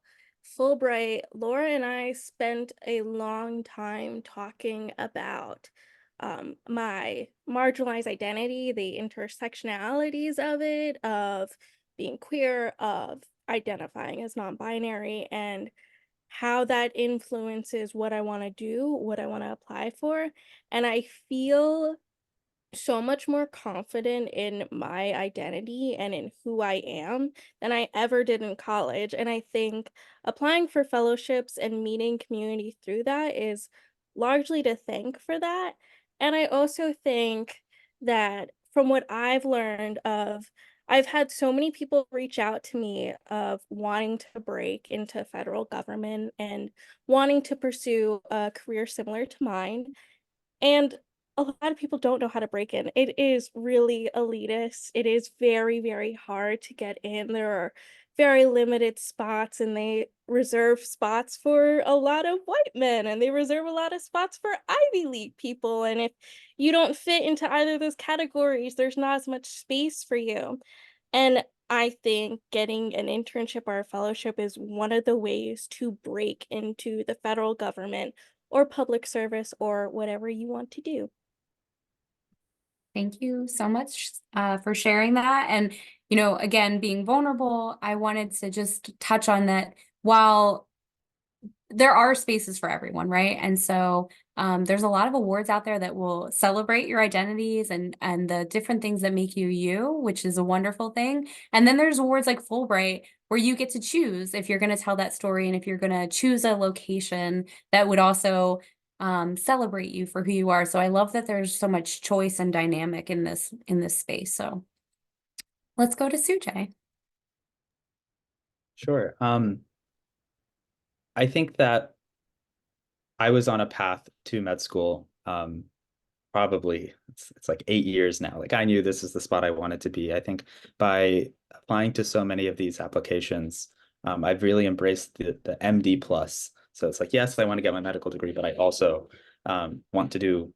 S8: Fulbright. Laura and I spent a long time talking about my marginalized identity, the intersectionalities of it, of being queer, of identifying as non-binary, and how that influences what I want to do, what I want to apply for. And I feel so much more confident in my identity and in who I am than I ever did in college. And I think applying for fellowships and meeting community through that is largely to thank for that. And I also think that from what I've learned of, I've had so many people reach out to me of wanting to break into federal government and wanting to pursue a career similar to mine. And a lot of people don't know how to break in. It is really elitist. It is very, very hard to get in. There are very limited spots, and they reserve spots for a lot of white men, and they reserve a lot of spots for Ivy League people. And if you don't fit into either of those categories, there's not as much space for you. And I think getting an internship or a fellowship is one of the ways to break into the federal government or public service or whatever you want to do.
S1: Thank you so much for sharing that. And, again, being vulnerable, I wanted to just touch on that while there are spaces for everyone, right? And so there's a lot of awards out there that will celebrate your identities and the different things that make you you, which is a wonderful thing. And then there's awards like Fulbright where you get to choose if you're going to tell that story and if you're going to choose a location that would also celebrate you for who you are. So I love that there's so much choice and dynamic in this space. So let's go to Sujay.
S7: Sure. I think that I was on a path to med school. Probably it's like 8 years now. Like I knew this is the spot I wanted to be. I think by applying to so many of these applications, I've really embraced the MD plus. So it's like, yes, I want to get my medical degree, but I also want to do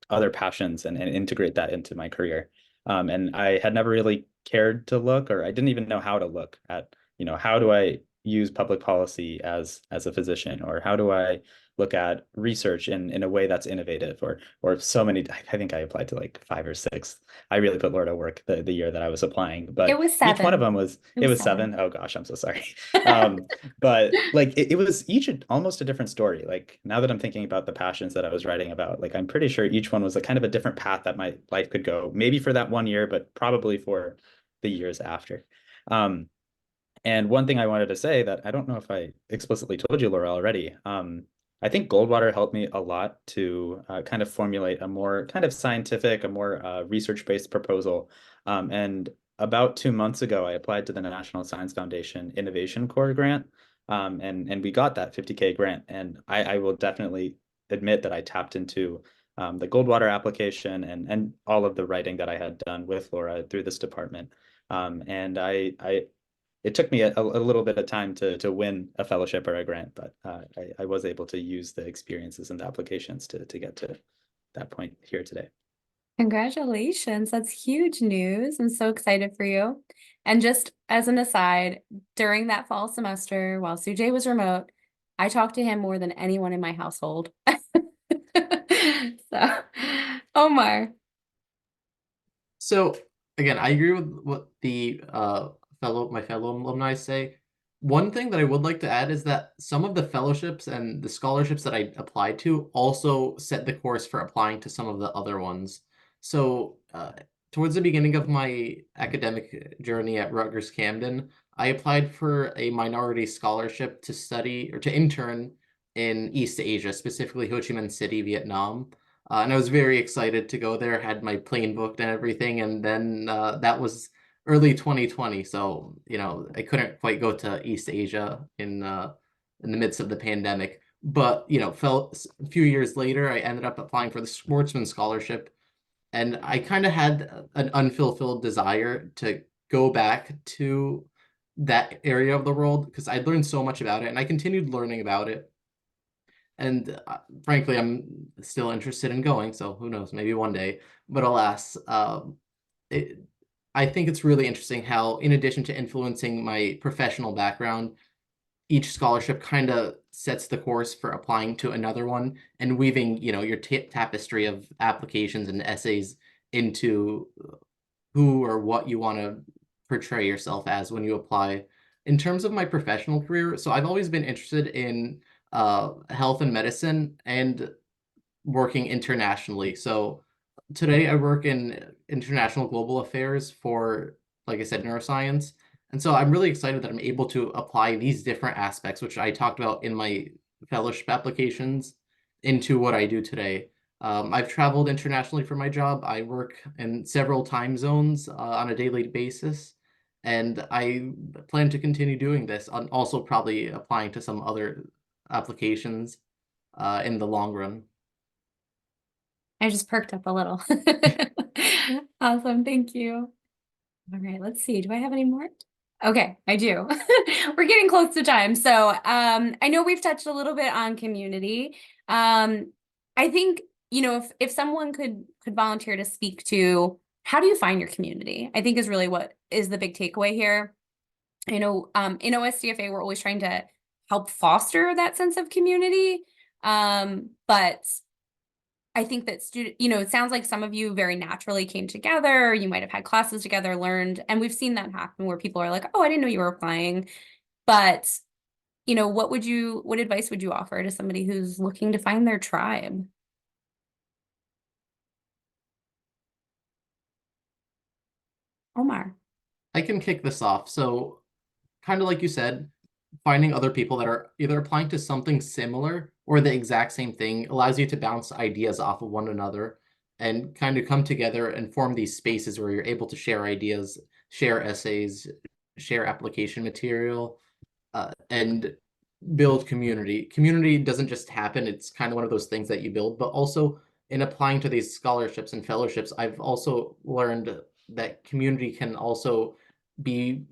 S7: other passions and integrate that into my career. And I had never really cared to look, or I didn't even know how to look at, how do I use public policy as a physician, or how do I look at research in a way that's innovative, or so many. I think I applied to like 5 or 6. I really put Lord at work the year that I was applying, but
S1: It was
S7: each one of
S1: 7.
S7: them was
S1: It
S7: it
S1: was
S7: was
S1: 7.
S7: 7. Oh gosh, I'm so sorry. But like it was each almost a different story. Like now that I'm thinking about the passions that I was writing about, like I'm pretty sure each one was a kind of a different path that my life could go, maybe for that one year, but probably for the years after. And one thing I wanted to say that I don't know if I explicitly told you, Laura, already. I think Goldwater helped me a lot to kind of formulate a more kind of scientific, a more research-based proposal. And about 2 months ago, I applied to the National Science Foundation Innovation Corps grant, and we got that 50K grant. And I will definitely admit that I tapped into the Goldwater application and all of the writing that I had done with Laura through this department. And it took me a little bit of time to win a fellowship or a grant, but I was able to use the experiences and the applications to get to that point here today.
S1: Congratulations. That's huge news. I'm so excited for you. And just as an aside, during that fall semester, while Sujay was remote, I talked to him more than anyone in my household. So, Omar.
S2: So again, I agree with what the my fellow alumni say. One thing that I would like to add is that some of the fellowships and the scholarships that I applied to also set the course for applying to some of the other ones. So towards the beginning of my academic journey at Rutgers Camden, I applied for a minority scholarship to study or to intern in East Asia, specifically Ho Chi Minh City, Vietnam. And I was very excited to go there, had my plane booked and everything. And then that was early 2020. So, I couldn't quite go to East Asia in the midst of the pandemic. But, a few years later, I ended up applying for the Sportsman Scholarship. And I kind of had an unfulfilled desire to go back to that area of the world because I learned so much about it and I continued learning about it. And frankly, I'm still interested in going, so who knows, maybe one day. But alas, I think it's really interesting how, in addition to influencing my professional background, each scholarship kind of sets the course for applying to another one and weaving, your tapestry of applications and essays into who or what you want to portray yourself as when you apply In terms of my professional career, so I've always been interested in health and medicine and working internationally. So today I work in international global affairs for, like I said, neuroscience. And so I'm really excited that I'm able to apply these different aspects, which I talked about in my fellowship applications, into what I do today. I've traveled internationally for my job. I work in several time zones on a daily basis, and I plan to continue doing this, and also probably applying to some other applications in the long run.
S1: I just perked up a little. Awesome, thank you. All right, let's see. Do I have any more? Okay, I do. We're getting close to time. So I know we've touched a little bit on community. I think, you know, if someone could volunteer to speak to how do you find your community, I think is really what is the big takeaway here. I know in OSDFA, we're always trying to help foster that sense of community. But I think that it sounds like some of you very naturally came together. You might have had classes together, learned, and we've seen that happen where people are like, oh, I didn't know you were applying. But, what advice would you offer to somebody who's looking to find their tribe? Omar.
S2: I can kick this off. So, kind of like you said, finding other people that are either applying to something similar or the exact same thing allows you to bounce ideas off of one another and kind of come together and form these spaces where you're able to share ideas, share essays, share application material, and build community. Community doesn't just happen. It's kind of one of those things that you build, but also in applying to these scholarships and fellowships, I've also learned that community can also be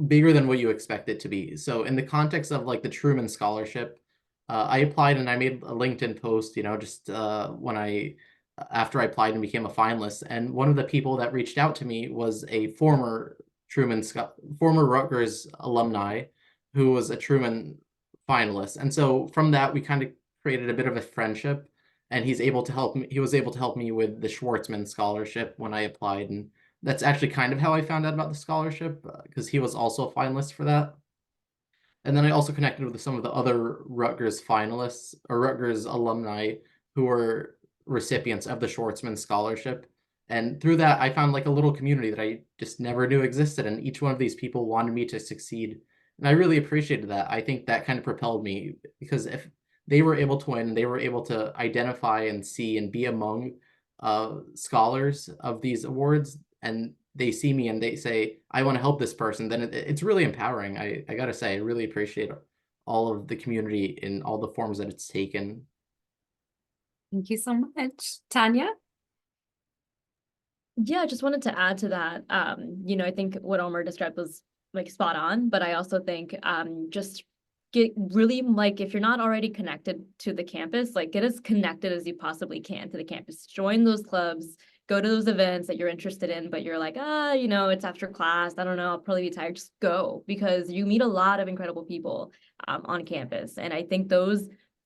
S2: bigger than what you expect it to be. So in the context of like the Truman Scholarship, I applied and I made a LinkedIn post, just after I applied and became a finalist. And one of the people that reached out to me was a former former Rutgers alumni who was a Truman finalist. And so from that, we kind of created a bit of a friendship. And he was able to help me with the Schwartzman Scholarship when I applied. And that's actually kind of how I found out about the scholarship, because he was also a finalist for that. And then I also connected with some of the other Rutgers finalists or Rutgers alumni who were recipients of the Schwartzman Scholarship. And through that, I found like a little community that I just never knew existed. And each one of these people wanted me to succeed. And I really appreciated that. I think that kind of propelled me, because if they were able to win, they were able to identify and see and be among scholars of these awards, and they see me and they say, I want to help this person, then it's really empowering. I gotta say, I really appreciate all of the community in all the forms that it's taken.
S1: Thank you so much. Tanya?
S6: Yeah, I just wanted to add to that. I think what Omar described was like spot on, but I also think just get really, like, if you're not already connected to the campus, like get as connected as you possibly can to the campus. Join those clubs, go to those events that you're interested in, but you're like, it's after class, I don't know, I'll probably be tired. Just go, because you meet a lot of incredible people on campus. And I think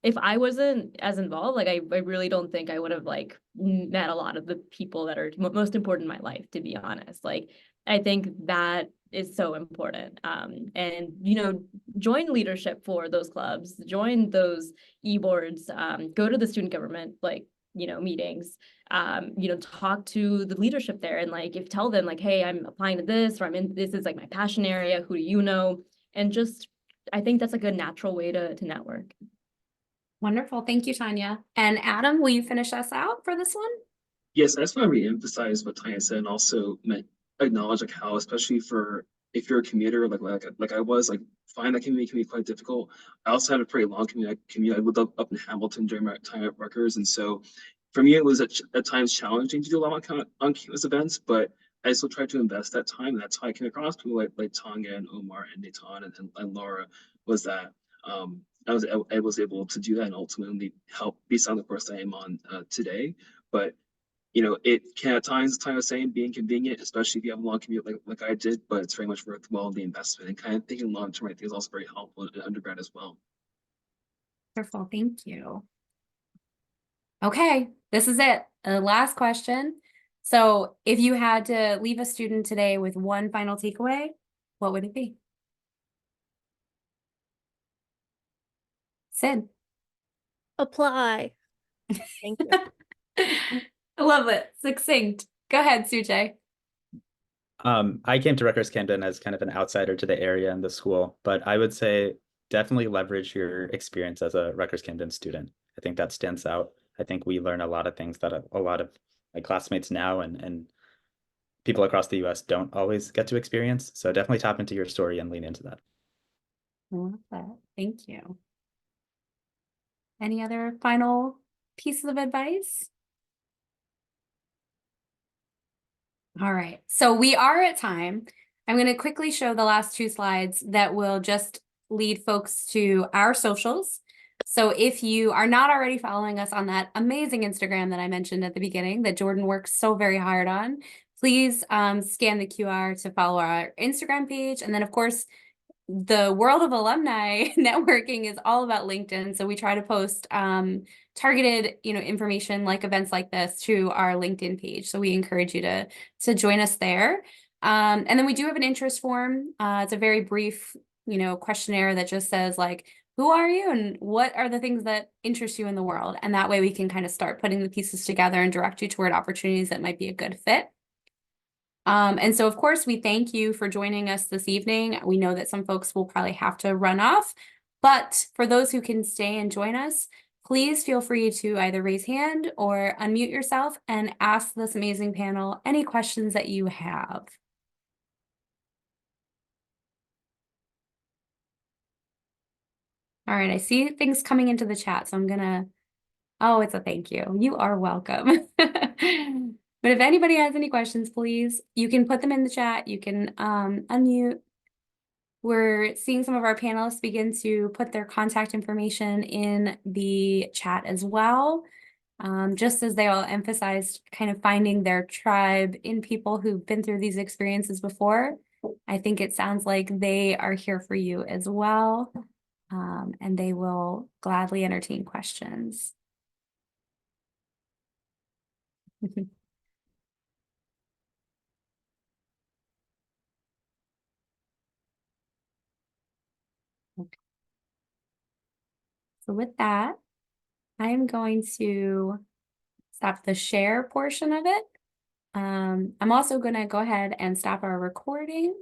S6: if I wasn't as involved, like I really don't think I would have like met a lot of the people that are most important in my life, to be honest. Like, I think that is so important. And join leadership for those clubs, join those e-boards, go to the student government, meetings, talk to the leadership there, and like, tell them like, hey, I'm applying to this, or this is like my passion area, who do you know? And just, I think that's like a natural way to network.
S1: Wonderful. Thank you, Tanya. And Adam, will you finish us out for this one?
S4: Yes, I just want to reemphasize what Tanya said, and also acknowledge like how, especially for if you're a commuter, like I was, like find that community can be quite difficult. I also had a pretty long commute. I lived up in Hamilton during my time at Rutgers, and so for me it was at times challenging to do a lot of on campus events, but I still tried to invest that time, and that's how I came across people like Tanya and Omar and Nathan and Laura. Was that I was able to do that and ultimately help be some of the course that I am on today. But it can at times, as Ty was saying, be inconvenient, especially if you have a long commute like I did, but it's very much worthwhile the investment, and kind of thinking long term, I think, is also very helpful in undergrad as well.
S1: Wonderful. Thank you. Okay, this is it. Last question. So if you had to leave a student today with one final takeaway, what would it be? Sid.
S8: Apply. Thank you.
S1: I love it. Succinct. Go ahead, Sujay.
S7: I came to Rutgers Camden as kind of an outsider to the area and the school, but I would say definitely leverage your experience as a Rutgers Camden student. I think that stands out. I think we learn a lot of things that a lot of my classmates now and people across the US don't always get to experience. So definitely tap into your story and lean into that.
S1: I love that. Thank you. Any other final pieces of advice? All right, so we are at time. I'm going to quickly show the last 2 slides that will just lead folks to our socials. So if you are not already following us on that amazing Instagram that I mentioned at the beginning, that Jordan works so very hard on, please scan the QR to follow our Instagram page. And then, of course, the world of alumni networking is all about LinkedIn. So we try to post targeted, information like events like this to our LinkedIn page. So we encourage you to join us there. And then we do have an interest form. It's a very brief, questionnaire that just says like, who are you and what are the things that interest you in the world? And that way we can kind of start putting the pieces together and direct you toward opportunities that might be a good fit. And so, of course, we thank you for joining us this evening. We know that some folks will probably have to run off, but for those who can stay and join us, please feel free to either raise hand or unmute yourself and ask this amazing panel any questions that you have. All right, I see things coming into the chat, so I'm gonna, oh, it's a thank you. You are welcome. But if anybody has any questions, please, you can put them in the chat. You can unmute. We're seeing some of our panelists begin to put their contact information in the chat as well. Just as they all emphasized kind of finding their tribe in people who've been through these experiences before. I think it sounds like they are here for you as well. And they will gladly entertain questions. Okay. So with that, I am going to stop the share portion of it. I'm also going to go ahead and stop our recording.